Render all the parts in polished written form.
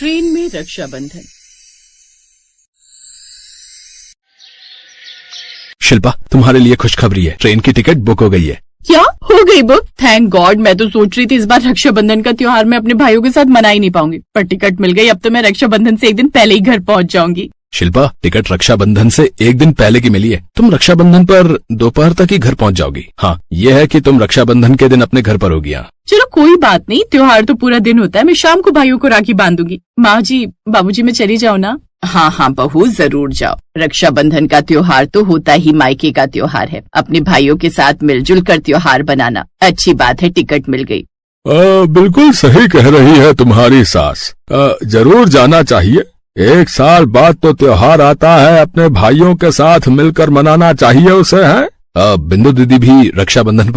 Train में रक्षाबंधन। शिल्पा, तुम्हारे लिए खुशखबरी है, ट्रेन की टिकट बुक हो गई है। क्या हो गई बुक? Thank God. मैं तो सोच रही थी इस बार रक्षाबंधन का त्योहार मैं अपने भाइयों के साथ मना ही नहीं पाऊंगी, पर टिकट मिल गई। अब तो मैं रक्षाबंधन से एक दिन पहले ही घर पहुंच जाऊंगी। शिल्पा, टिकट रक्षाबंधन से एक दिन पहले की मिली है। तुम रक्षाबंधन पर दोपहर तक ही घर पहुंच जाओगी। हाँ, यह है कि तुम रक्षाबंधन के दिन अपने घर पर होगी। हाँ चलो कोई बात नहीं, त्योहार तो पूरा दिन होता है। मैं शाम को भाइयों को राखी बांधूंगी। माँ जी, बाबूजी, मैं चली जाऊँ ना? हाँ हाँ बहू, जरूर जाओ। रक्षाबंधन का त्योहार तो होता ही मायके का त्योहार है। अपने भाइयों के साथ मिलजुल कर त्योहार बनाना अच्छी बात है। टिकट मिल गई। बिल्कुल सही कह रही है तुम्हारी सास। जरूर जाना चाहिए। एक साल बाद तो त्योहार आता है, अपने भाइयों के साथ मिलकर मनाना चाहिए उसे, है? बिंदु दीदी भी रक्षाबंधन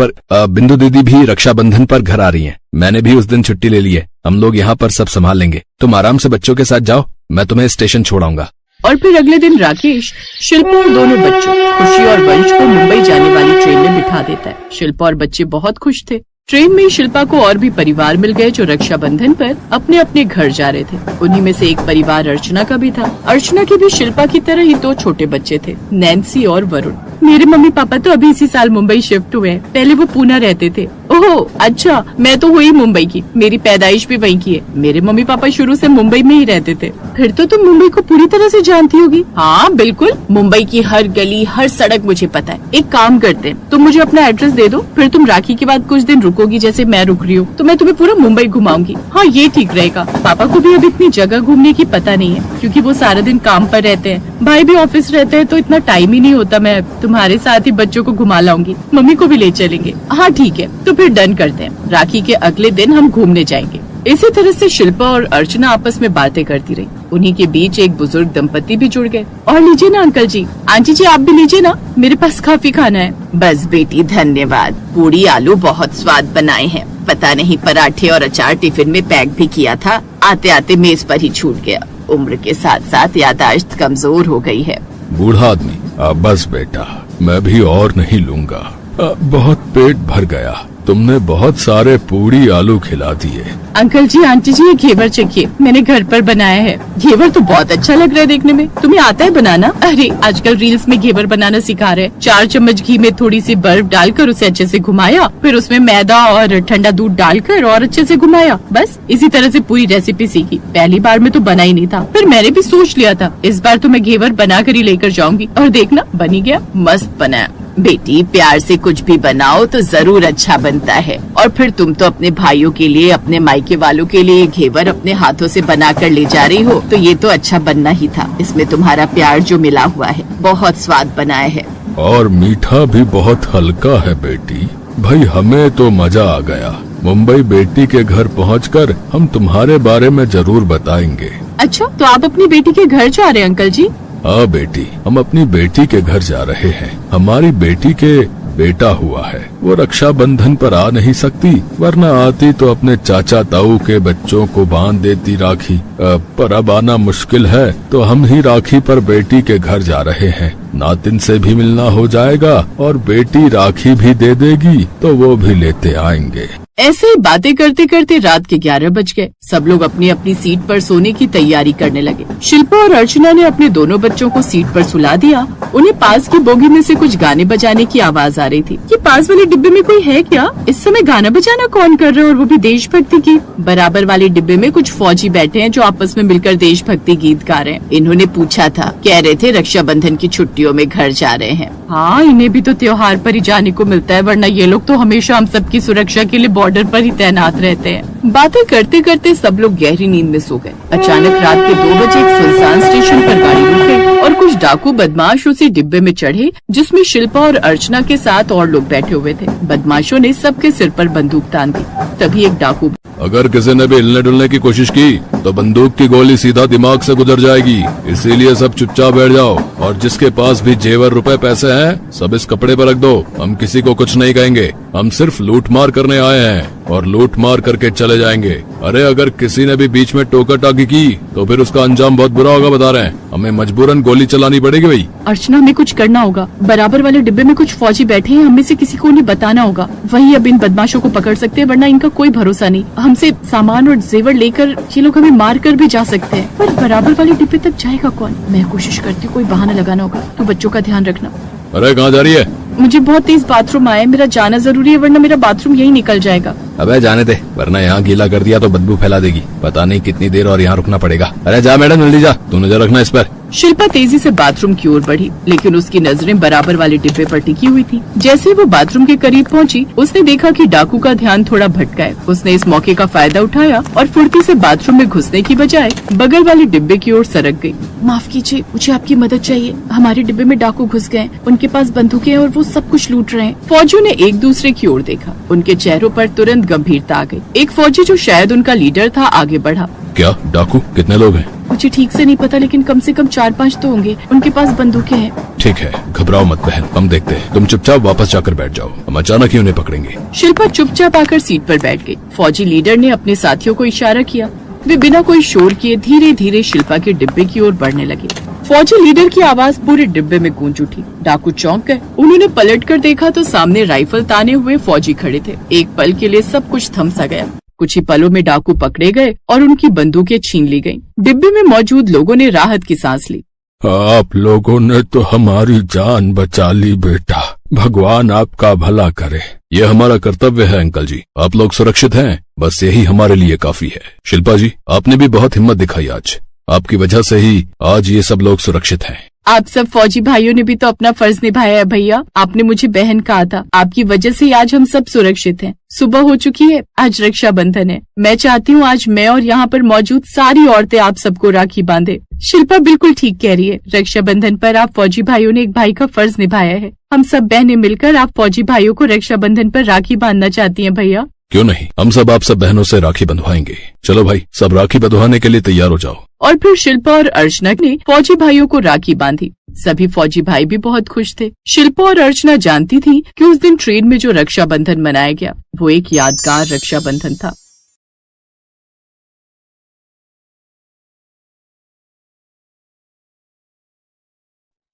पर घर आ रही हैं। मैंने भी उस दिन छुट्टी ले ली है। हम लोग यहाँ पर सब संभाल लेंगे। तुम आराम से बच्चों के साथ जाओ, मैं तुम्हें स्टेशन छोड़ाऊंगा। और फिर अगले दिन राकेश शिल्पा और दोनों बच्चों खुशी और वंश को मुंबई जाने वाली ट्रेन में बिठा देता है। शिल्पा और बच्चे बहुत खुश थे। ट्रेन में शिल्पा को और भी परिवार मिल गए जो रक्षाबंधन पर अपने अपने घर जा रहे थे। उन्हीं में से एक परिवार अर्चना का भी था। अर्चना के भी शिल्पा की तरह ही 2 छोटे बच्चे थे, नैन्सी और वरुण। मेरे मम्मी पापा तो अभी इसी साल मुंबई शिफ्ट हुए हैं। पहले वो पूना रहते थे। ओह अच्छा, मैं तो हुई मुंबई की, मेरी पैदाइश भी वहीं की है। मेरे मम्मी पापा शुरू से मुंबई में ही रहते थे। फिर तो तुम मुंबई को पूरी तरह से जानती होगी। हाँ बिल्कुल, मुंबई की हर गली हर सड़क मुझे पता है। एक काम करते हैं, तुम मुझे अपना एड्रेस दे दो, फिर तुम राखी के बाद कुछ दिन रुकोगी जैसे मैं रुक रही हूँ, तो मैं तुम्हें पूरा मुंबई घुमाऊंगी। हाँ ये ठीक रहेगा। पापा को भी अब इतनी जगह घूमने की पता नहीं है, क्योंकि वो सारा दिन काम पर रहते हैं। भाई भी ऑफिस रहते हैं, तो इतना टाइम ही नहीं होता। मैं तुम्हारे साथ ही बच्चों को घुमा लाऊंगी, मम्मी को भी ले चलेंगे। हाँ ठीक है, तो फिर डन करते हैं। राखी के अगले दिन हम घूमने जाएंगे। इसी तरह से शिल्पा और अर्चना आपस में बातें करती रही। उन्हीं के बीच एक बुजुर्ग दंपति भी जुड़ गए। और लीजिए ना अंकल जी, आंटी जी आप भी लीजिए ना, मेरे पास काफी खाना है। बस बेटी धन्यवाद, पूरी आलू बहुत स्वाद बनाए हैं। पता नहीं पराठे और अचार टिफिन में पैक भी किया था, आते आते मेज पर ही छूट गया। उम्र के साथ साथ याददाश्त कमजोर हो गई है। बूढ़ा आदमी, बस बेटा, मैं भी और नहीं लूंगा। बहुत पेट भर गया। तुमने बहुत सारे पूड़ी आलू खिला दिए। अंकल जी आंटी जी, ये घेवर चखिए, मैंने घर पर बनाया है। घेवर तो बहुत अच्छा लग रहा है देखने में। तुम्हें आता है बनाना? अरे आजकल रील्स में घेवर बनाना सिखा रहे हैं। 4 चम्मच घी में थोड़ी सी बर्फ डालकर उसे अच्छे से घुमाया, फिर उसमें मैदा और ठंडा दूध डालकर और अच्छे से घुमाया। बस इसी तरह से पूरी रेसिपी सीखी। पहली बार में तो बना ही नहीं था, फिर मैंने भी सोच लिया था इस बार तो मैं घेवर बना कर ही लेकर जाऊंगी, और देखना बन ही गया। मस्त बनाया। बेटी प्यार से कुछ भी बनाओ तो जरूर अच्छा बनता है। और फिर तुम तो अपने भाइयों के लिए, अपने मायके वालों के लिए घेवर अपने हाथों से बना कर ले जा रही हो, तो ये तो अच्छा बनना ही था। इसमें तुम्हारा प्यार जो मिला हुआ है, बहुत स्वाद बनाया है। और मीठा भी बहुत हल्का है बेटी। भाई हमें तो मजा आ गया। मुंबई बेटी के घर पहुंचकर हम तुम्हारे बारे में जरूर बताएंगे। अच्छा, तो आप अपनी बेटी के घर जा रहे हैं अंकल जी? हाँ बेटी, हम अपनी बेटी के घर जा रहे हैं। हमारी बेटी के बेटा हुआ है। वो रक्षाबंधन पर आ नहीं सकती, वरना आती तो अपने चाचा ताऊ के बच्चों को बांध देती राखी। पर अब आना मुश्किल है, तो हम ही राखी पर बेटी के घर जा रहे हैं। नातिन से भी मिलना हो जाएगा और बेटी राखी भी दे देगी, तो वो भी लेते आएंगे। ऐसे ही बातें करते करते रात के 11 बज गए। सब लोग अपनी अपनी सीट पर सोने की तैयारी करने लगे। शिल्पा और अर्चना ने अपने दोनों बच्चों को सीट पर सुला दिया। उन्हें पास की बोगी में से कुछ गाने बजाने की आवाज आ रही थी। ये पास वाले डिब्बे में कोई है क्या? इस समय गाना बजाना कौन कर रहा है, और वो भी देशभक्ति की? बराबर वाले डिब्बे में कुछ फौजी बैठे हैं जो आपस में मिलकर देशभक्ति गीत गा रहे हैं। इन्होंने पूछा था, कह रहे थे रक्षाबंधन की छुट्टियों में घर जा रहे हैं। हाँ, इन्हें भी तो त्योहार पर ही जाने को मिलता है, वरना ये लोग तो हमेशा हम सबकी सुरक्षा के लिए बॉर्डर पर ही तैनात रहते हैं। बातें करते करते सब लोग गहरी नींद में सो गए। अचानक रात के 2 बजे एक सुनसान स्टेशन पर गाड़ी रुक गई और कुछ डाकू बदमाश उसी डिब्बे में चढ़े जिसमें शिल्पा और अर्चना के साथ और लोग बैठे हुए थे। बदमाशों ने सबके सिर पर बंदूक तान दी। तभी एक डाकू, अगर किसी ने भी हिलने डुलने की कोशिश की तो बंदूक की गोली सीधा दिमाग से गुजर जाएगी, इसीलिए सब चुपचाप बैठ जाओ। और जिसके पास भी जेवर रुपए पैसे हैं, सब इस कपड़े पर रख दो, हम किसी को कुछ नहीं कहेंगे। हम सिर्फ लूट मार करने आए हैं और लूट मार करके चले जाएंगे। अरे अगर किसी ने भी बीच में टोका टाकी की तो फिर उसका अंजाम बहुत बुरा होगा, बता रहे हैं। हमें मजबूरन गोली चलानी पड़ेगी भाई। अर्चना, हमें कुछ करना होगा। बराबर वाले डिब्बे में कुछ फौजी बैठे हैं, हमें से किसी को उन्हें बताना होगा। वही अब इन बदमाशों को पकड़ सकते हैं, वरना इनका कोई भरोसा नहीं। हमसे सामान और जेवर लेकर ये लोग हमें मार कर भी जा सकते हैं, पर बराबर वाले डिब्बे तक जाएगा कौन? मैं कोशिश करती हूँ कोई बहाना लगाना होगा। तो बच्चों का ध्यान रखना। अरे कहाँ जा रही है? मुझे बहुत तेज बाथरूम आया है, मेरा जाना जरूरी है, वरना मेरा बाथरूम यही निकल जाएगा। अबे जाने दे, वरना यहाँ गीला कर दिया तो बदबू फैला देगी। पता नहीं कितनी देर और यहाँ रुकना पड़ेगा। अरे जा मैडम, जल्दी जा, तू नजर रखना इस पर। शिल्पा तेजी से बाथरूम की ओर बढ़ी, लेकिन उसकी नजरें बराबर वाले डिब्बे पर टिकी हुई थी। जैसे वो बाथरूम के करीब पहुंची, उसने देखा कि डाकू का ध्यान थोड़ा भटका है। उसने इस मौके का फायदा उठाया और फुर्ती से बाथरूम में घुसने की बजाय बगल वाले डिब्बे की ओर सरक गई। माफ कीजिए, मुझे आपकी मदद चाहिए। हमारे डिब्बे में डाकू घुस गए, उनके पास बंदूकें हैं और वो सब कुछ लूट रहे हैं। फौजियों ने एक दूसरे की ओर देखा, उनके चेहरों पर तुरंत गंभीरता आ गई। एक फौजी जो शायद उनका लीडर था आगे बढ़ा। क्या डाकू? कितने लोग हैं? मुझे ठीक से नहीं पता, लेकिन कम से कम 4-5 तो होंगे। उनके पास बंदूकें हैं। ठीक है, घबराओ मत बहन, हम देखते हैं। तुम चुपचाप वापस जाकर बैठ जाओ, हम अचानक ही उन्हें पकड़ेंगे। शिल्पा चुपचाप आकर सीट पर बैठ गई। फौजी लीडर ने अपने साथियों को इशारा किया। वे बिना कोई शोर किए धीरे धीरे शिल्पा के डिब्बे की ओर बढ़ने लगे। फौजी लीडर की आवाज पूरे डिब्बे में गूंज उठी। डाकू चौंक गए। उन्होंने पलटकर देखा तो सामने राइफल ताने हुए फौजी खड़े थे। एक पल के लिए सब कुछ थम सा गया। कुछ ही पलों में डाकू पकड़े गए और उनकी बंदूकें छीन ली गईं। डिब्बे में मौजूद लोगों ने राहत की सांस ली। आप लोगों ने तो हमारी जान बचा ली बेटा, भगवान आपका भला करे। ये हमारा कर्तव्य है अंकल जी, आप लोग सुरक्षित हैं, बस यही हमारे लिए काफी है। शिल्पा जी, आपने भी बहुत हिम्मत दिखाई आज, आपकी वजह से ही आज ये सब लोग सुरक्षित हैं। आप सब फौजी भाइयों ने भी तो अपना फर्ज निभाया है भैया। आपने मुझे बहन कहा था, आपकी वजह से आज हम सब सुरक्षित हैं। सुबह हो चुकी है, आज रक्षाबंधन है। मैं चाहती हूँ आज मैं और यहाँ पर मौजूद सारी औरतें आप सबको राखी बांधे। शिल्पा बिल्कुल ठीक कह रही है। रक्षाबंधन पर आप फौजी भाइयों ने एक भाई का फर्ज निभाया है। हम सब बहनें मिलकर आप फौजी भाइयों को रक्षाबंधन पर राखी बांधना चाहती हैं भैया। क्यों नहीं, हम सब आप सब बहनों से राखी बंधवाएंगे। चलो भाई, सब राखी बंधवाने के लिए तैयार हो जाओ। और फिर शिल्पा और अर्चना ने फौजी भाइयों को राखी बांधी। सभी फौजी भाई भी बहुत खुश थे। शिल्पा और अर्चना जानती थी कि उस दिन ट्रेन में जो रक्षाबंधन मनाया गया वो एक यादगार रक्षाबंधन था।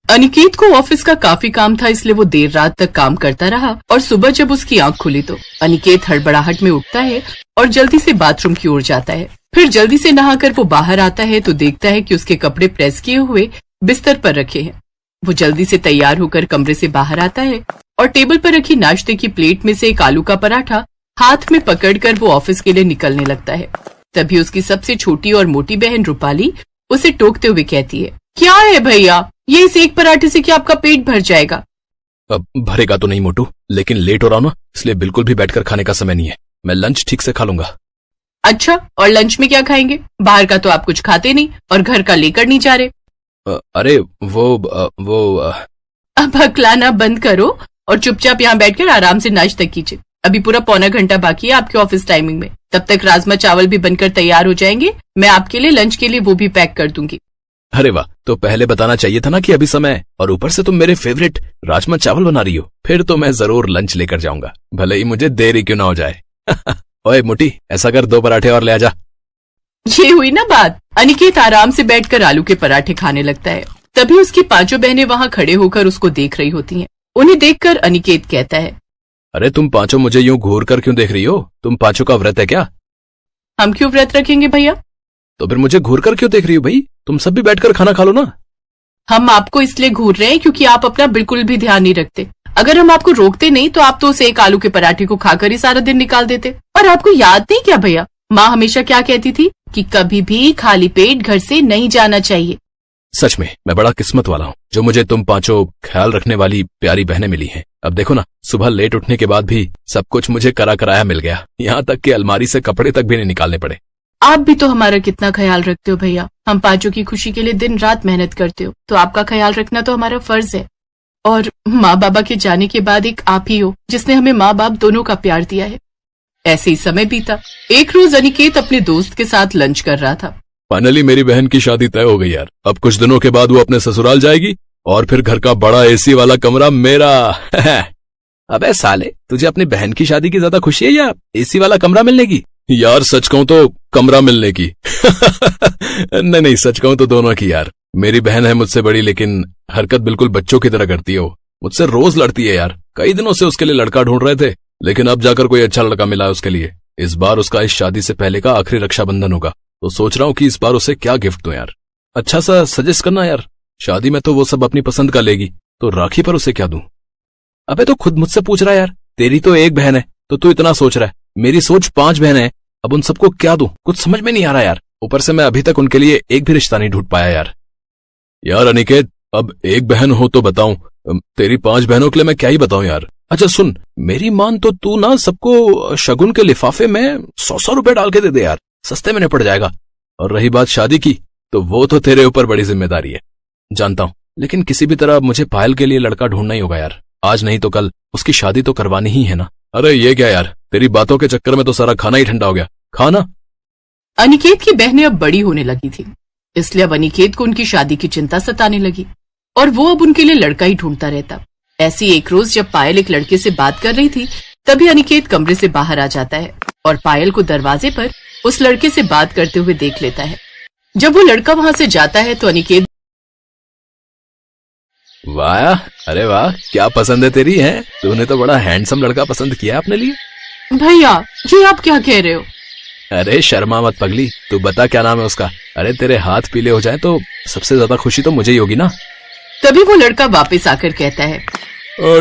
अनिकेत को ऑफिस का काफी काम था, इसलिए वो देर रात तक काम करता रहा। और सुबह जब उसकी आंख खुली तो अनिकेत हड़बड़ाहट में उठता है और जल्दी से बाथरूम की ओर जाता है। फिर जल्दी से नहाकर वो बाहर आता है तो देखता है कि उसके कपड़े प्रेस किए हुए बिस्तर पर रखे हैं। वो जल्दी से तैयार होकर कमरे से बाहर आता है और टेबल पर रखी नाश्ते की प्लेट में से एक आलू का पराठा हाथ में पकड़कर वो ऑफिस के लिए निकलने लगता है। तभी उसकी सबसे छोटी और मोटी बहन रूपाली उसे टोकते हुए कहती है, क्या है भैया, ये इस एक पराठे से क्या आपका पेट भर जाएगा? अब भरेगा तो नहीं मोटू, लेकिन लेट हो रहा ना, इसलिए बिल्कुल भी बैठकर खाने का समय नहीं है। मैं लंच ठीक से खा लूंगा। अच्छा, और लंच में क्या खाएंगे? बाहर का तो आप कुछ खाते नहीं और घर का लेकर नहीं जा रहे। अरे वो अब हकलाना बंद करो और चुपचाप यहाँ बैठकर आराम से नाश्ता कीजिए। अभी पूरा पौना घंटा बाकी है आपके ऑफिस टाइमिंग में। तब तक राजमा चावल भी बनकर तैयार हो जाएंगे। मैं आपके लिए लंच के लिए वो भी पैक कर दूंगी। अरे वाह, तो पहले बताना चाहिए था ना कि अभी समय है, और ऊपर से तुम मेरे फेवरेट राजमा चावल बना रही हो। फिर तो मैं जरूर लंच लेकर जाऊंगा, भले ही मुझे देरी क्यों ना हो जाए। ओए मोटी, ऐसा कर 2 पराठे और ले आजा। ये हुई ना बात। अनिकेत आराम से बैठकर आलू के पराठे खाने लगता है। तभी उसकी 5 बहनें वहाँ खड़े होकर उसको देख रही होती हैं। उन्हें देखकर अनिकेत कहता है, अरे तुम 5 मुझे यूं घूर कर क्यों देख रही हो? तुम 5 का व्रत है क्या? हम क्यों व्रत रखेंगे भैया? तो फिर मुझे घूर कर क्यों देख रही हो भाई? तुम सब भी बैठकर खाना खा लो ना। हम आपको इसलिए घूर रहे हैं क्योंकि आप अपना बिल्कुल भी ध्यान नहीं रखते। अगर हम आपको रोकते नहीं तो आप तो उसे एक आलू के पराठे को खाकर ही सारा दिन निकाल देते। और आपको याद नहीं क्या भैया, माँ हमेशा क्या कहती थी कि कभी भी खाली पेट घर से नहीं जाना चाहिए। सच में मैं बड़ा किस्मत वाला हूँ जो मुझे तुम 5 ख्याल रखने वाली प्यारी बहनें मिली हैं। अब देखो ना, सुबह लेट उठने के बाद भी सब कुछ मुझे करा कराया मिल गया। यहाँ तक कि अलमारी से कपड़े तक भी नहीं निकालने पड़े। आप भी तो हमारा कितना ख्याल रखते हो भैया। हम 5 की खुशी के लिए दिन रात मेहनत करते हो, तो आपका ख्याल रखना तो हमारा फर्ज है। और माँ बाबा के जाने के बाद एक आप ही हो जिसने हमें माँ बाप दोनों का प्यार दिया है। ऐसे ही समय बीता। एक रोज अनिकेत अपने दोस्त के साथ लंच कर रहा था। फाइनली मेरी बहन की शादी तय हो गई यार। अब कुछ दिनों के बाद वो अपने ससुराल जाएगी और फिर घर का बड़ा एसी वाला कमरा मेरा। अबे साले, तुझे अपनी बहन की शादी की ज्यादा खुशी है या एसी वाला कमरा मिलने की? यार सच कहूं तो कमरा मिलने की। नहीं नहीं, सच कहूं तो दोनों की यार। मेरी बहन है मुझसे बड़ी, लेकिन हरकत बिल्कुल बच्चों की तरह करती है। वो मुझसे रोज लड़ती है यार। कई दिनों से उसके लिए लड़का ढूंढ रहे थे, लेकिन अब जाकर कोई अच्छा लड़का मिला है उसके लिए। इस बार उसका इस शादी से पहले का आखिरी रक्षाबंधन होगा, तो सोच रहा हूँ कि इस बार उसे क्या गिफ्ट दूं यार। अच्छा सा सजेस्ट करना यार। शादी में तो वो सब अपनी पसंद का लेगी, तो राखी पर उसे क्या दूं? अबे तो खुद मुझसे पूछ रहा है यार। तेरी तो एक बहन है तो तू इतना सोच रहा है, मेरी सोच 5 बहनें हैं। अब उन सबको क्या दूं, कुछ समझ में नहीं आ रहा यार। ऊपर से मैं अभी तक उनके लिए एक भी रिश्ता नहीं ढूंढ पाया यार। यार अनिकेत, अब एक बहन हो तो बताऊं, तेरी 5 बहनों के लिए मैं क्या ही बताऊं यार। अच्छा सुन, मेरी मान तो तू ना सबको शगुन के लिफाफे में 100-100 रुपए डाल के दे दे यार, सस्ते में निपट जाएगा। और रही बात शादी की, तो वो तो तेरे ऊपर बड़ी जिम्मेदारी है, जानता हूं। लेकिन किसी भी तरह मुझे पायल के लिए लड़का ढूंढना ही होगा यार। आज नहीं तो कल उसकी शादी तो करवानी ही है ना। अरे ये क्या यार, तेरी बातों के चक्कर में तो सारा खाना ही ठंडा हो गया। खाना। अनिकेत की बहनें अब बड़ी होने लगी थी, इसलिए अब अनिकेत को उनकी शादी की चिंता सताने लगी और वो अब उनके लिए लड़का ही ढूंढता रहता। ऐसी एक रोज जब पायल एक लड़के से बात कर रही थी, तभी अनिकेत कमरे से बाहर आ जाता है और पायल को दरवाजे पर उस लड़के से बात करते हुए देख लेता है। जब वो लड़का वहां से जाता है तो अनिकेत, वाह, अरे वाह, क्या पसंद है तेरी है? तूने तो बड़ा हैंडसम लड़का पसंद किया अपने लिए। भैया ये आप क्या कह रहे हो? अरे शर्मा मत पगली, तू बता क्या नाम है उसका। अरे तेरे हाथ पीले हो जाए तो सबसे ज्यादा खुशी तो मुझे ही होगी ना। तभी वो लड़का वापस आकर कहता है,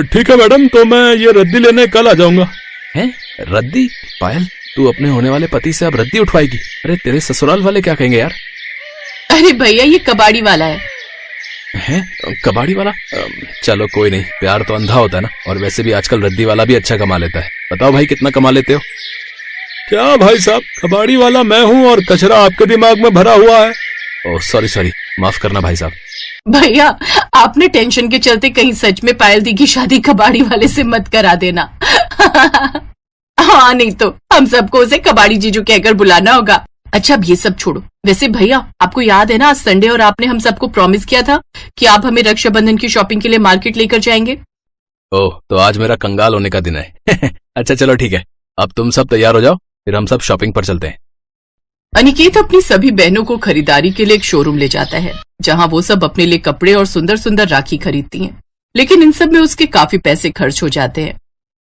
ठीक है मैडम, तो मैं ये रद्दी लेने कल आ जाऊंगा। हैं? रद्दी? पायल, तू अपने होने वाले पति से अब रद्दी उठवाएगी? अरे तेरे ससुराल वाले क्या कहेंगे यार? अरे भैया ये कबाड़ी वाला है। हैं? कबाड़ी वाला? चलो कोई नहीं, प्यार तो अंधा होता है ना। और वैसे भी आजकल रद्दी वाला भी अच्छा कमा लेता है। बताओ भाई कितना कमा लेते हो? क्या भाई साहब, कबाड़ी वाला मैं हूँ और कचरा आपके दिमाग में भरा हुआ है। ओह सॉरी, माफ करना भाई साहब। भैया आपने टेंशन के चलते कहीं सच में पायल दी की शादी कबाड़ी वाले से मत करा देना। हाँ नहीं तो हम सबको उसे कबाड़ी जीजू कहकर बुलाना होगा। अच्छा अब ये सब छोड़ो। वैसे भैया आपको याद है ना आज संडे और आपने हम सबको प्रॉमिस किया था कि आप हमें रक्षाबंधन की शॉपिंग के लिए मार्केट लेकर जाएंगे। ओह तो आज मेरा कंगाल होने का दिन है। अच्छा चलो ठीक है, अब तुम सब तैयार हो जाओ, फिर हम सब शॉपिंग पर चलते हैं। अनिकेत अपनी सभी बहनों को खरीदारी के लिए एक शोरूम ले जाता है, जहां वो सब अपने लिए कपड़े और सुंदर सुंदर राखी खरीदती हैं। लेकिन इन सब में उसके काफी पैसे खर्च हो जाते हैं।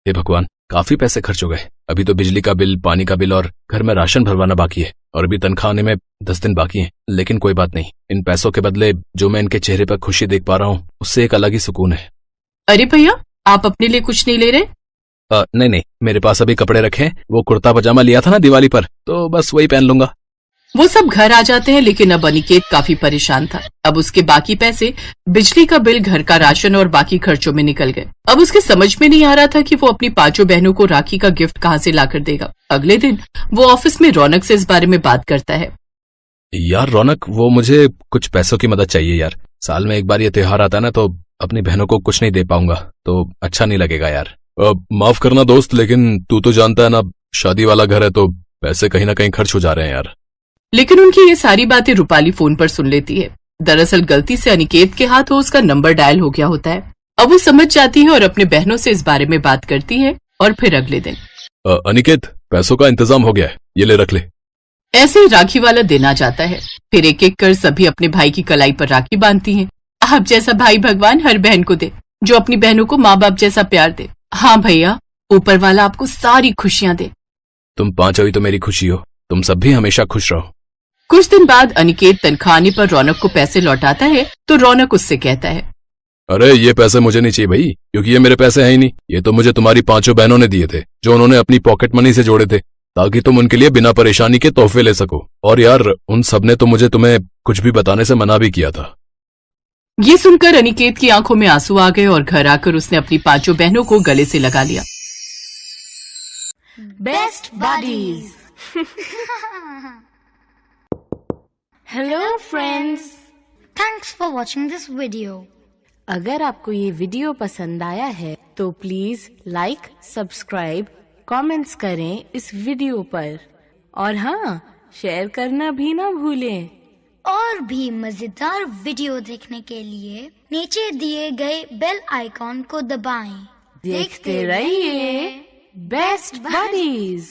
हे भगवान, काफी पैसे खर्च हो गए। अभी तो बिजली का बिल, पानी का बिल और घर में राशन भरवाना बाकी है, और अभी तनख्वाह आने में 10 दिन बाकी हैं। लेकिन कोई बात नहीं, इन पैसों के बदले जो मैं इनके चेहरे पर खुशी देख पा रहा हूँ, उससे एक अलग ही सुकून है। अरे भैया आप अपने लिए कुछ नहीं ले रहे? नहीं, मेरे पास अभी कपड़े रखे हैं। वो कुर्ता पजामा लिया था ना दिवाली पर, तो बस वही पहन लूंगा। वो सब घर आ जाते हैं, लेकिन अब अनिकेत काफी परेशान था। अब उसके बाकी पैसे, बिजली का बिल, घर का राशन और बाकी खर्चों में निकल गए। अब उसके समझ में नहीं आ रहा था कि वो अपनी 5 बहनों को राखी का गिफ्ट कहाँ से लाकर देगा। अगले दिन वो ऑफिस में रौनक से इस बारे में बात करता है। यार रौनक, वो मुझे कुछ पैसों की मदद चाहिए यार। साल में एक बार ये त्योहार आता है ना, तो अपनी बहनों को कुछ नहीं दे पाऊंगा, तो अच्छा नहीं लगेगा यार। माफ करना दोस्त, लेकिन तू तो जानता है ना, शादी वाला घर है तो पैसे कहीं ना कहीं खर्च हो जा रहे हैं यार। लेकिन उनकी ये सारी बातें रूपाली फोन पर सुन लेती है। दरअसल गलती से अनिकेत के हाथों उसका नंबर डायल हो गया होता है। अब वो समझ जाती है और अपने बहनों से इस बारे में बात करती है। और फिर अगले दिन, अनिकेत, पैसों का इंतजाम हो गया है, ये ले रख ले। ऐसे ही राखी वाला दिन आ जाता है। फिर एक एक कर सभी अपने भाई की कलाई पर राखी बांधती हैं। आप जैसा भाई भगवान हर बहन को दे, जो अपनी बहनों को माँ बाप जैसा प्यार दे। हाँ भैया, ऊपर वाला आपको सारी खुशियां दे। तुम 5 ही तो मेरी खुशी हो, तुम सब भी हमेशा खुश रहो। कुछ दिन बाद अनिकेत तनख्वाह आने पर रौनक को पैसे लौटाता है, तो रौनक उससे कहता है, अरे ये पैसे मुझे नहीं चाहिए भाई, क्योंकि ये मेरे पैसे हैं ही नहीं। ये तो मुझे तुम्हारी 5 बहनों ने दिए थे, जो उन्होंने अपनी पॉकेट मनी से जोड़े थे, ताकि तुम उनके लिए बिना परेशानी के तोहफे ले सको। और यार उन सब ने तो मुझे तुम्हें कुछ भी बताने से मना भी किया था। ये सुनकर अनिकेत की आंखों में आंसू आ गए और घर आकर उसने अपनी 5 बहनों को गले से लगा लिया। Best buddies. Hello friends, thanks for watching this video. अगर आपको ये वीडियो पसंद आया है तो प्लीज लाइक, सब्सक्राइब, कमेंट्स करें इस वीडियो पर, और हाँ, शेयर करना भी ना भूलें। और भी मजेदार वीडियो देखने के लिए नीचे दिए गए बेल आइकॉन को दबाएं। देखते रहिए बेस्ट बडीज।